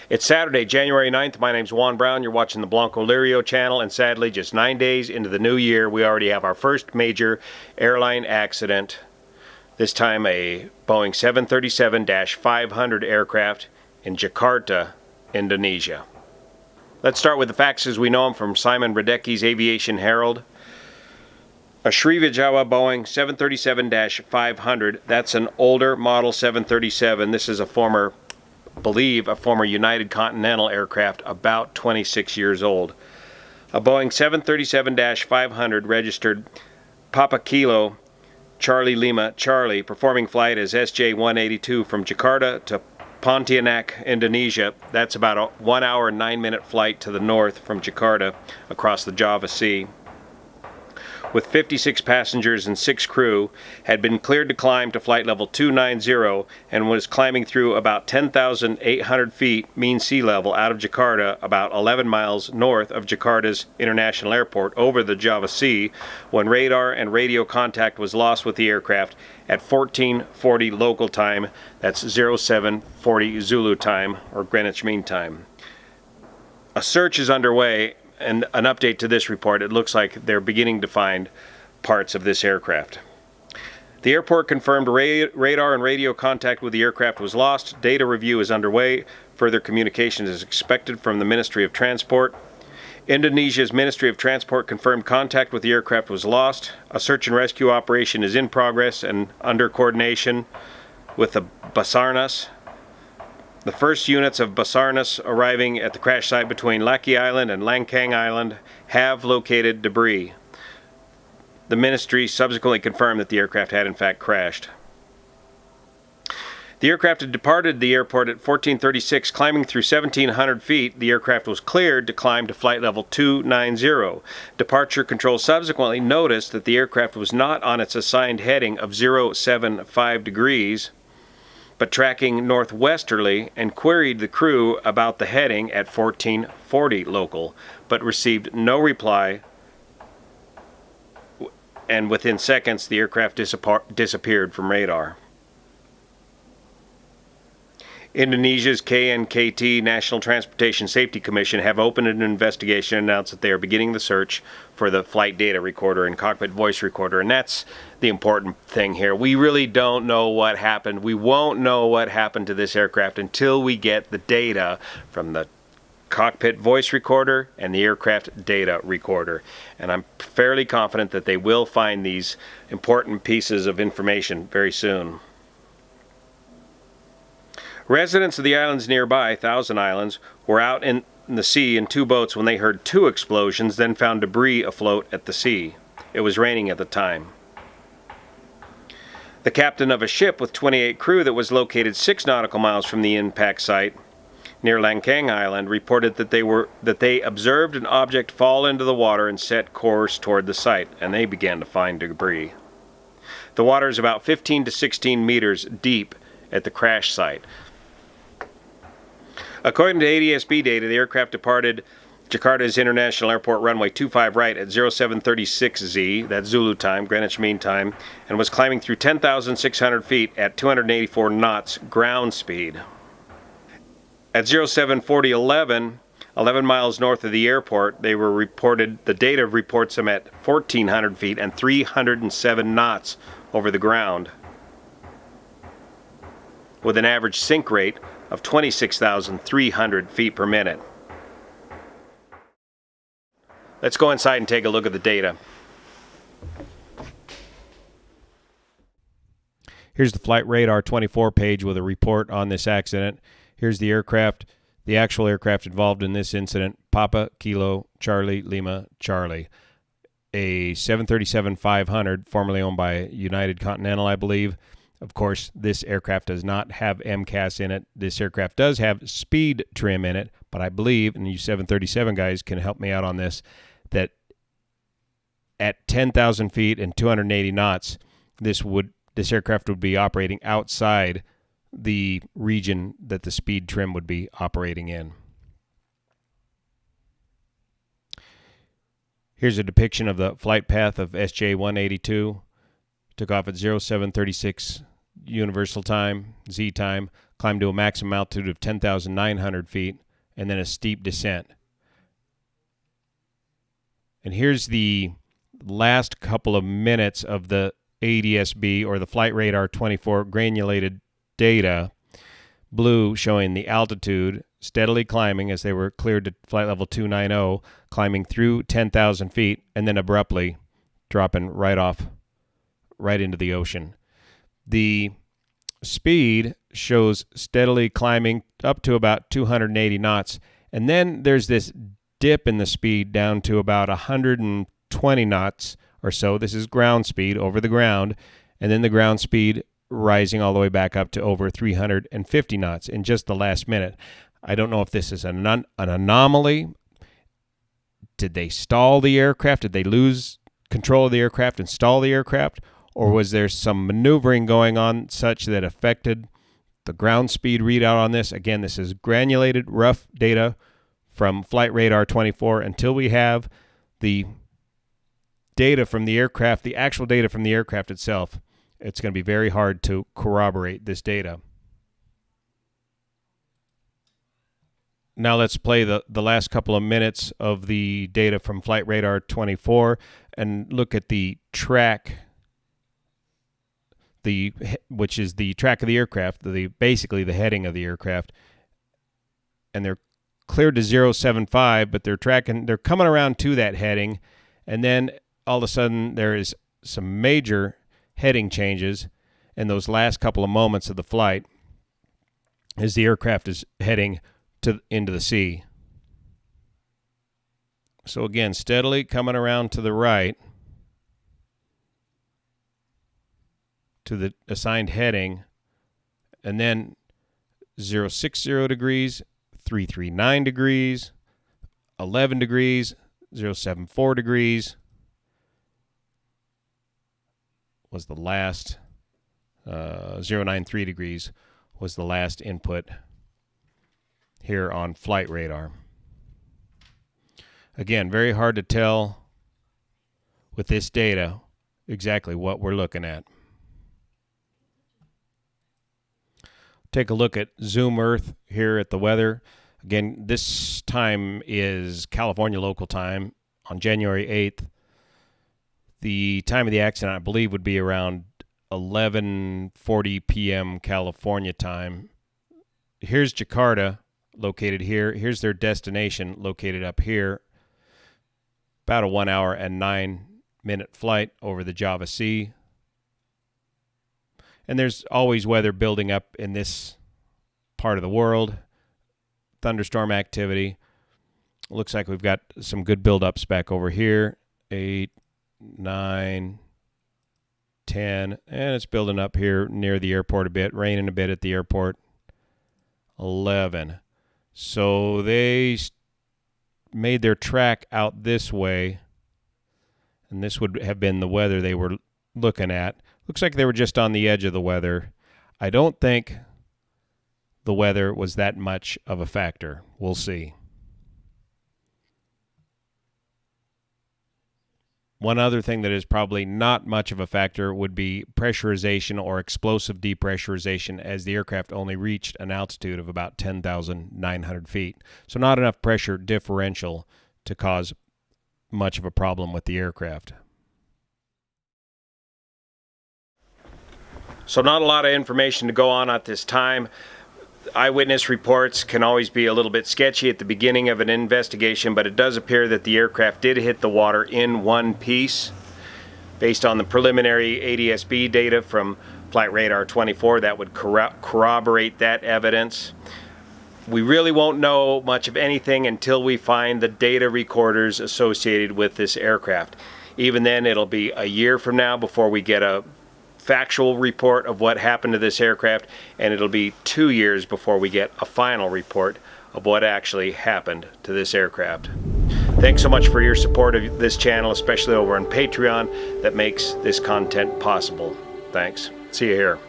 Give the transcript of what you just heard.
It's Saturday, January 9th. My name's Juan Brown. You're watching the Blanco Lirio channel, and sadly, just 9 days into the new year, we already have our first major airline accident. This time a Boeing 737-500 aircraft in Jakarta, Indonesia. Let's start with the facts as we know them from Simon Radecki's AvHerald. A Sriwijaya Boeing 737-500, that's an older model 737. This is a former United Continental aircraft, about 26 years old. A Boeing 737-500 registered Papa Kilo Charlie Lima Charlie, performing flight as SJ-182 from Jakarta to Pontianak, Indonesia. That's about a 1 hour and 9-minute flight to the north from Jakarta across the Java Sea. With 56 passengers and 6 crew, had been cleared to climb to flight level 290 and was climbing through about 10,800 feet mean sea level out of Jakarta, about 11 miles north of Jakarta's International Airport over the Java Sea, when radar and radio contact was lost with the aircraft at 14:40 local time. That's 0740 Zulu time, or Greenwich Mean Time. A search is underway. And an update to this report, it looks like they're beginning to find parts of this aircraft. The airport confirmed radar and radio contact with the aircraft was lost. Data review is underway. Further communication is expected from the Ministry of Transport. Indonesia's Ministry of Transport confirmed contact with the aircraft was lost. A search and rescue operation is in progress and under coordination with the Basarnas. The first units of Basarnas arriving at the crash site between Laki Island and Langkang Island have located debris. The ministry subsequently confirmed that the aircraft had in fact crashed. The aircraft had departed the airport at 14:36, climbing through 1,700 feet. The aircraft was cleared to climb to flight level 290. Departure control subsequently noticed that the aircraft was not on its assigned heading of 075 degrees, but tracking northwesterly, and queried the crew about the heading at 1440 local, but received no reply, and within seconds the aircraft disappeared from radar. Indonesia's KNKT, National Transportation Safety Commission, have opened an investigation and announced that they are beginning the search for the flight data recorder and cockpit voice recorder. And that's the important thing here. We really don't know what happened. We won't know what happened to this aircraft until we get the data from the cockpit voice recorder and the aircraft data recorder. And I'm fairly confident that they will find these important pieces of information very soon. Residents of the islands nearby, Thousand Islands, were out in the sea in 2 boats when they heard 2 explosions, then found debris afloat at the sea. It was raining at the time. The captain of a ship with 28 crew that was located 6 nautical miles from the impact site near Langkang Island reported that they observed an object fall into the water and set course toward the site, and they began to find debris. The water is about 15 to 16 meters deep at the crash site. According to ADSB data, the aircraft departed Jakarta's International Airport runway 25 right at 0736Z, that's Zulu time, Greenwich Mean Time, and was climbing through 10,600 feet at 284 knots ground speed. At 074011, 11 miles north of the airport, the data reports them at 1,400 feet and 307 knots over the ground, with an average sink rate of 26,300 feet per minute. Let's go inside and take a look at the data. Here's the Flight Radar 24 page with a report on this accident. Here's the aircraft, the actual aircraft involved in this incident, Papa Kilo Charlie Lima Charlie. A 737-500, formerly owned by United Continental, I believe. Of course, this aircraft does not have MCAS in it. This aircraft does have speed trim in it, but I believe, and you 737 guys can help me out on this, that at 10,000 feet and 280 knots, this aircraft would be operating outside the region that the speed trim would be operating in. Here's a depiction of the flight path of SJ-182. Took off at 0736 universal time, Z time, climbed to a maximum altitude of 10,900 feet, and then a steep descent. And here's the last couple of minutes of the ADS-B, or the Flight Radar 24 granulated data. Blue showing the altitude steadily climbing as they were cleared to flight level 290, climbing through 10,000 feet, and then abruptly dropping right into the ocean. The speed shows steadily climbing up to about 280 knots, and then there's this dip in the speed down to about 120 knots or so. This is ground speed over the ground, and then the ground speed rising all the way back up to over 350 knots in just the last minute. I don't know if this is an anomaly. Did they stall the aircraft? Did they lose control of the aircraft and stall the aircraft? Or was there some maneuvering going on such that affected the ground speed readout on this? Again, this is granulated, rough data from Flight Radar 24. Until we have the data from the aircraft, the actual data from the aircraft itself, it's going to be very hard to corroborate this data. Now let's play the last couple of minutes of the data from Flight Radar 24 and look at the track, which is the track of the aircraft, basically the heading of the aircraft. And they're cleared to 075, but they're coming around to that heading, and then all of a sudden there is some major heading changes in those last couple of moments of the flight as the aircraft is heading into the sea. So again, steadily coming around to the right to the assigned heading, and then 060 degrees, 339 degrees, 11 degrees, 074 degrees was the last, 093 degrees was the last input here on Flight Radar. Again, very hard to tell with this data exactly what we're looking at. Take a look at Zoom Earth here at the weather. Again, this time is California local time on January 8th. The time of the accident, I believe, would be around 11:40 p.m. California time. Here's Jakarta, located here. Here's their destination, located up here. About a 1 hour and 9 minute flight over the Java Sea. And there's always weather building up in this part of the world. Thunderstorm activity. Looks like we've got some good buildups back over here. 8, 9, 10, and it's building up here near the airport a bit, raining a bit at the airport. 11. So they made their track out this way, and this would have been the weather they were looking at. Looks like they were just on the edge of the weather. I don't think the weather was that much of a factor. We'll see. One other thing that is probably not much of a factor would be pressurization or explosive depressurization, as the aircraft only reached an altitude of about 10,900 feet. So not enough pressure differential to cause much of a problem with the aircraft. So not a lot of information to go on at this time. Eyewitness reports can always be a little bit sketchy at the beginning of an investigation, but it does appear that the aircraft did hit the water in one piece. Based on the preliminary ADS-B data from Flight Radar 24, that would corroborate that evidence. We really won't know much of anything until we find the data recorders associated with this aircraft. Even then, it'll be a year from now before we get a factual report of what happened to this aircraft, and it'll be 2 years before we get a final report of what actually happened to this aircraft. Thanks so much for your support of this channel, especially over on Patreon, that makes this content possible. Thanks. See you here.